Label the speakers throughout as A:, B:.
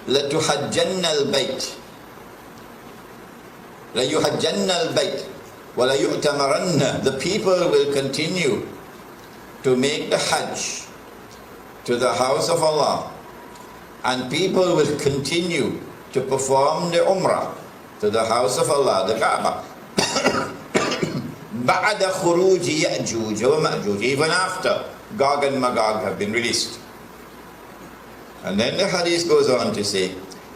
A: لَتُحَجَّنَّ الْبَيْتِ لَيُحَجَّنَّ الْبَيْتِ وَلَيُؤْتَمَرَنَّ. The people will continue to make the Hajj to the house of Allah, and people will continue to perform the Umrah to the house of Allah, the Kaaba. بَعْدَ خُرُوجِ يَأْجُوجَ وَمَأْجُوجَ, even after Gog and Magog have been released. And then the hadith goes on to say,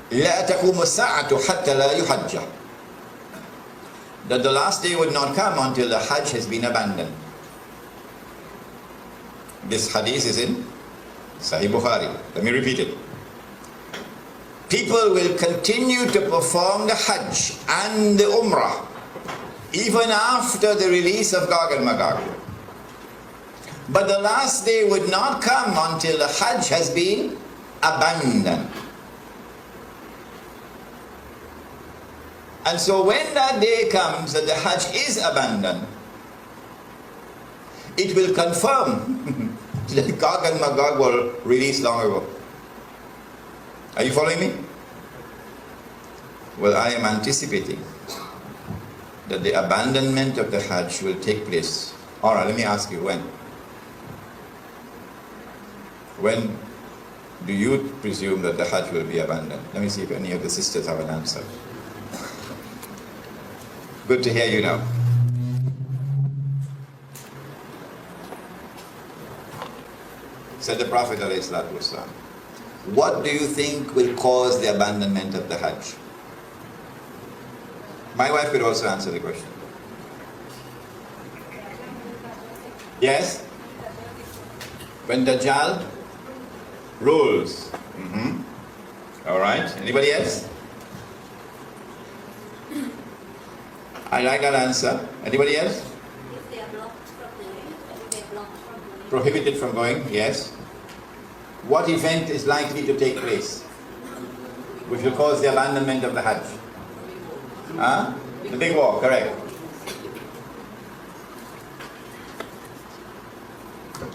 A: لَا تَقُومُ السَّاعَةُ حَتَّى لَا يُحَجَّ, that the last day would not come until the Hajj has been abandoned. This hadith is in Sahih Bukhari. Let me repeat it. People will continue to perform the Hajj and the Umrah even after the release of Gog and Magog. But the last day would not come until the Hajj has been abandoned. And so when that day comes that the Hajj is abandoned, it will confirm that Gog and Magog were released long ago. Are you following me? Well, I am anticipating that the abandonment of the Hajj will take place. Alright, let me ask you, when? When do you presume that the Hajj will be abandoned? Let me see if any of the sisters have an answer. Good to hear you now. Said the Prophet ﷺ, what do you think will cause the abandonment of the Hajj? My wife could also answer the question. Yes? When Dajjal rules. Alright, anybody else? I like that answer. Anybody else?
B: If they are blocked from going,
A: Prohibited from going, yes. What event is likely to take place which will cause the abandonment of the Hajj? The big war, correct.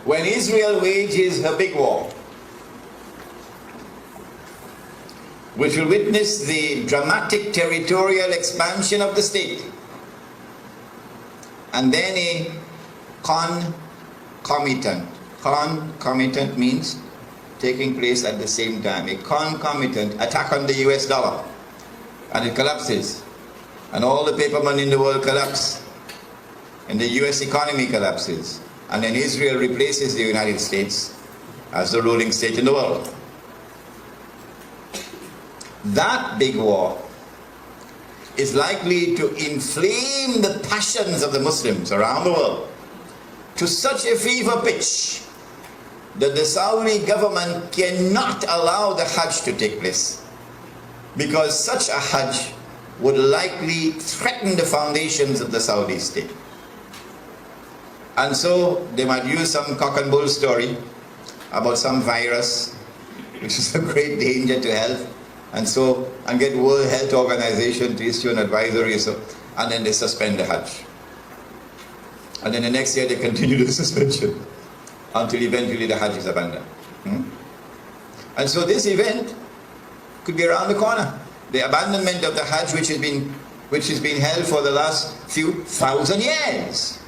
A: When Israel wages her big war, which will witness the dramatic territorial expansion of the state, and then a concomitant means taking place at the same time, a concomitant attack on the US dollar, and it collapses, and all the paper money in the world collapse, and the US economy collapses, and then Israel replaces the United States as the ruling state in the world. That big war is likely to inflame the passions of the Muslims around the world to such a fever pitch that the Saudi government cannot allow the Hajj to take place, because such a Hajj would likely threaten the foundations of the Saudi state. And so they might use some cock and bull story about some virus which is a great danger to health, and get World Health Organization to issue an advisory, and then they suspend the Hajj. And then the next year they continue the suspension until eventually the Hajj is abandoned. And so this event could be around the corner. The abandonment of the Hajj, which has been held for the last few thousand years.